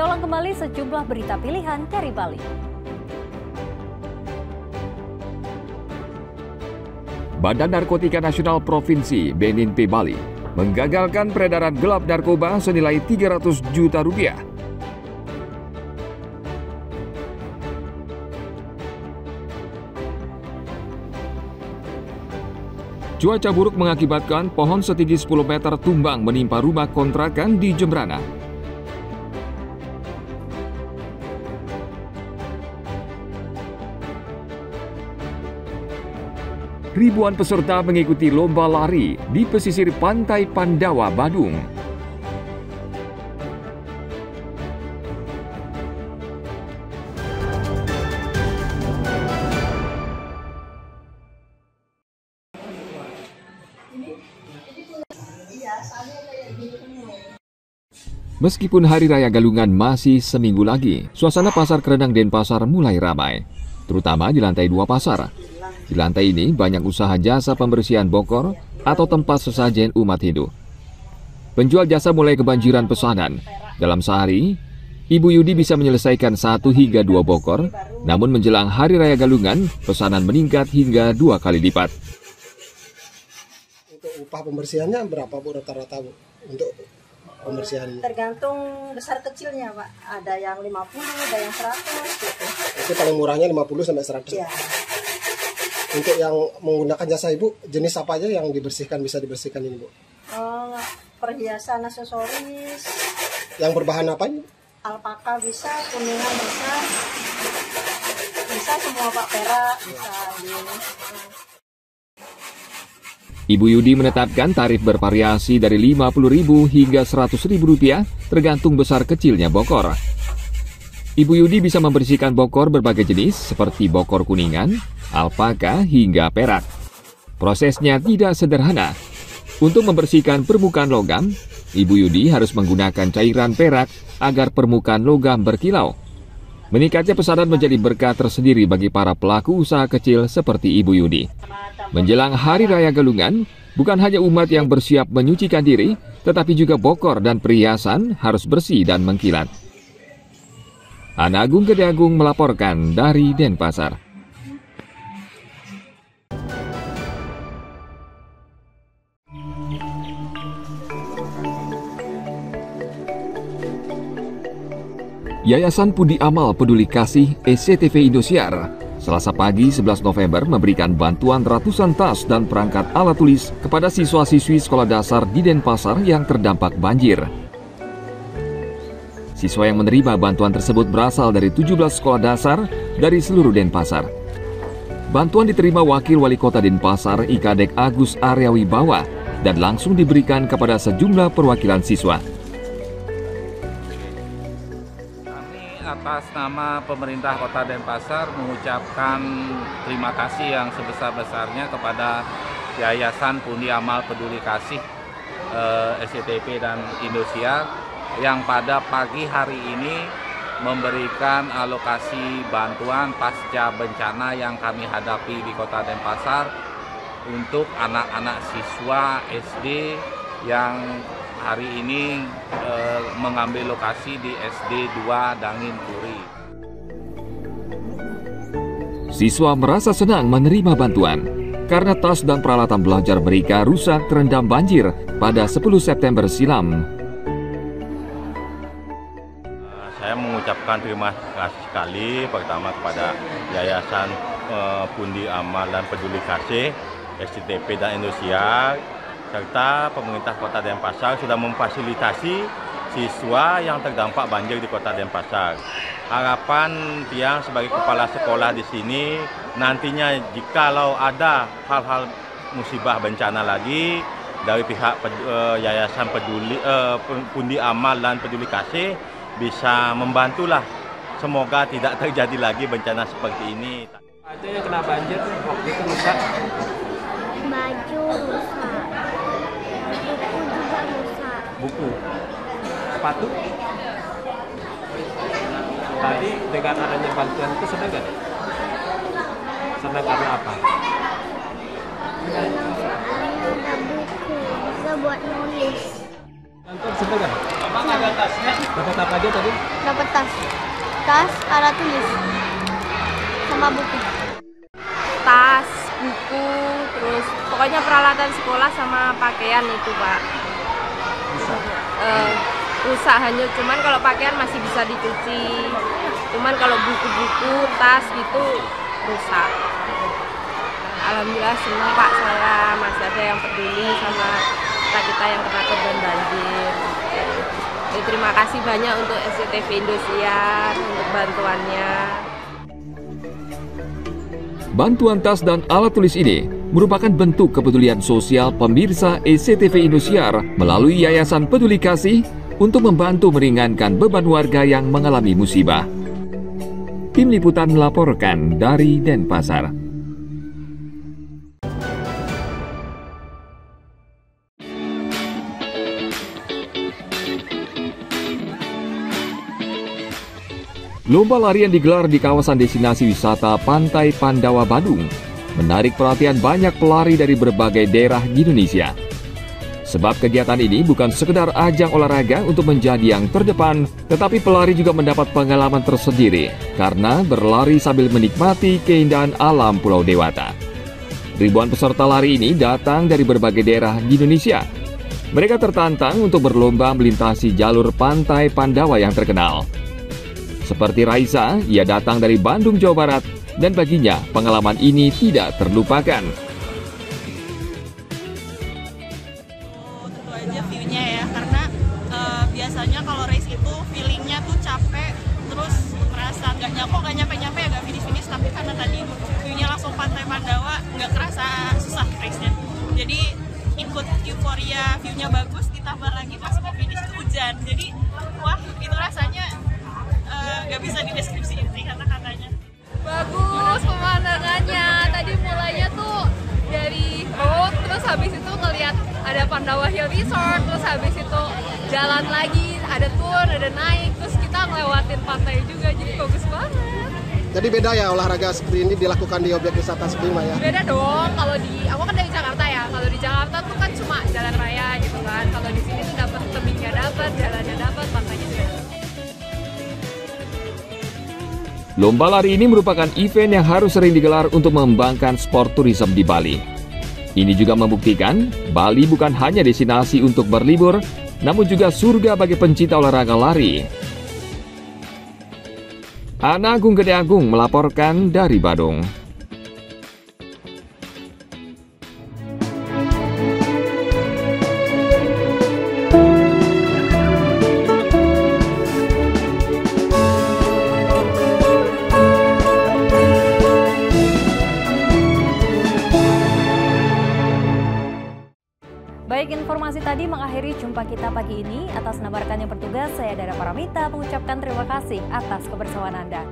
Kita ulang kembali sejumlah berita pilihan dari Bali. Badan Narkotika Nasional Provinsi BNNP Bali menggagalkan peredaran gelap narkoba senilai 300 juta rupiah. Cuaca buruk mengakibatkan pohon setinggi 10 meter tumbang menimpa rumah kontrakan di Jembrana. Ribuan peserta mengikuti lomba lari di pesisir Pantai Pandawa, Badung. Meskipun Hari Raya Galungan masih seminggu lagi, suasana pasar Kerenang Denpasar mulai ramai, terutama di lantai 2 pasar. Di lantai ini banyak usaha jasa pembersihan bokor atau tempat sesajen umat Hindu. Penjual jasa mulai kebanjiran pesanan. Dalam sehari, Ibu Yudi bisa menyelesaikan 1 hingga 2 bokor, namun menjelang Hari Raya Galungan, pesanan meningkat hingga 2 kali lipat. Untuk upah pembersihannya berapa Bu rata-rata Bu? Untuk pembersihan? Tergantung besar kecilnya Pak. Ada yang 50, ada yang 100 gitu. Itu paling murahnya 50 sampai 100. Ya. Untuk yang menggunakan jasa Ibu, jenis apa aja yang bisa dibersihkan ini Bu? Perhiasan, aksesoris. Yang berbahan apa ini? Alpaka bisa, kuningan bisa. Bisa semua Pak, perak bisa. Ibu Yudi menetapkan tarif bervariasi dari Rp50.000 hingga Rp100.000 tergantung besar kecilnya bokor. Ibu Yudi bisa membersihkan bokor berbagai jenis seperti bokor kuningan, alpaka hingga perak. Prosesnya tidak sederhana. Untuk membersihkan permukaan logam, Ibu Yudi harus menggunakan cairan perak agar permukaan logam berkilau. Meningkatnya pesanan menjadi berkah tersendiri bagi para pelaku usaha kecil seperti Ibu Yudi. Menjelang Hari Raya Galungan, bukan hanya umat yang bersiap menyucikan diri, tetapi juga bokor dan perhiasan harus bersih dan mengkilat. Ana Agung Gede Agung melaporkan dari Denpasar. Yayasan Pundi Amal Peduli Kasih SCTV Indosiar Selasa pagi 11 November memberikan bantuan ratusan tas dan perangkat alat tulis kepada siswa-siswi sekolah dasar di Denpasar yang terdampak banjir. Siswa yang menerima bantuan tersebut berasal dari 17 sekolah dasar dari seluruh Denpasar. Bantuan diterima Wakil Wali Kota Denpasar Ikadek Agus Aryawibawa dan langsung diberikan kepada sejumlah perwakilan siswa. Atas nama pemerintah Kota Denpasar mengucapkan terima kasih yang sebesar-besarnya kepada Yayasan Pundi Amal Peduli Kasih SCTV dan Indosiar yang pada pagi hari ini memberikan alokasi bantuan pasca bencana yang kami hadapi di Kota Denpasar untuk anak-anak siswa SD yang hari ini mengambil lokasi di SD 2 Dangin Puri. Siswa merasa senang menerima bantuan karena tas dan peralatan belajar mereka rusak terendam banjir pada 10 September silam. Saya mengucapkan terima kasih sekali pertama kepada Yayasan Pundi Amal dan Peduli Kasih SCTV dan Indosiar, serta pemerintah Kota Denpasar sudah memfasilitasi siswa yang terdampak banjir di Kota Denpasar. Harapan Tiang sebagai kepala sekolah di sini nantinya jikalau ada hal-hal musibah bencana lagi dari pihak Yayasan Pundi Amal dan Peduli Kasih bisa membantulah. Semoga tidak terjadi lagi bencana seperti ini. Itu yang kena banjir waktu itu rusak. Baju rusak. Buku juga rusak. Buku. Sepatu. Tadi dengan adanya bantuan itu senang nggak? Senang karena apa? Karena soalnya ada buku, bisa buat nulis. Bantuan sebenarnya? Dapat apa aja tadi? Dapat tas, alat tulis, sama buku. Tas, buku, terus pokoknya peralatan sekolah sama pakaian itu Pak. Rusak hanyut, cuman kalau pakaian masih bisa dicuci. Cuman kalau buku-buku, tas gitu rusak. Alhamdulillah senang Pak, saya masih ada yang peduli sama kita yang kena korban banjir. Terima kasih banyak untuk SCTV Indosiar untuk bantuannya. Bantuan tas dan alat tulis ini merupakan bentuk kepedulian sosial pemirsa SCTV Indosiar melalui Yayasan Peduli Kasih untuk membantu meringankan beban warga yang mengalami musibah. Tim Liputan melaporkan dari Denpasar. Lomba lari yang digelar di kawasan destinasi wisata Pantai Pandawa, Badung menarik perhatian banyak pelari dari berbagai daerah di Indonesia. Sebab kegiatan ini bukan sekedar ajang olahraga untuk menjadi yang terdepan, tetapi pelari juga mendapat pengalaman tersendiri karena berlari sambil menikmati keindahan alam Pulau Dewata. Ribuan peserta lari ini datang dari berbagai daerah di Indonesia. Mereka tertantang untuk berlomba melintasi jalur Pantai Pandawa yang terkenal. Seperti Raisa, ia datang dari Bandung, Jawa Barat, dan baginya pengalaman ini tidak terlupakan. Tentu aja view-nya ya, karena biasanya kalau race itu feeling-nya tuh capek, terus merasa nggak nyampe-nyampe ya, nggak finish-finish, tapi karena tadi view-nya langsung Pantai Pandawa, nggak kerasa susah race-nya. Jadi ikut euforia, view-nya bagus, ditambah lagi pas mau finish itu hujan. Jadi wah, itu rasanya nggak bisa dideskripsiin sih kata-katanya. Bagus pemandangannya. Tadi mulainya tuh dari road, terus habis itu ngelihat ada Pandawa Hill Resort, terus habis itu jalan lagi, ada tour, ada naik, terus kita ngelewatin pantai juga, jadi bagus banget. Jadi beda ya olahraga seperti ini dilakukan di objek wisata seperti ini ya? Beda dong, kalau aku kan dari Jakarta ya, kalau di Jakarta tuh kan cuma jalan raya gitu kan, kalau di sini tuh dapat tebingnya, dapat jalannya, dapat pantainya juga. Lomba lari ini merupakan event yang harus sering digelar untuk mengembangkan sport tourism di Bali. Ini juga membuktikan Bali bukan hanya destinasi untuk berlibur, namun juga surga bagi pencinta olahraga lari. Ana Agung Gede Agung melaporkan dari Badung. Baik, informasi tadi mengakhiri jumpa kita pagi ini. Atas nama rekan yang bertugas, saya Dara Paramita mengucapkan terima kasih atas kebersamaan Anda.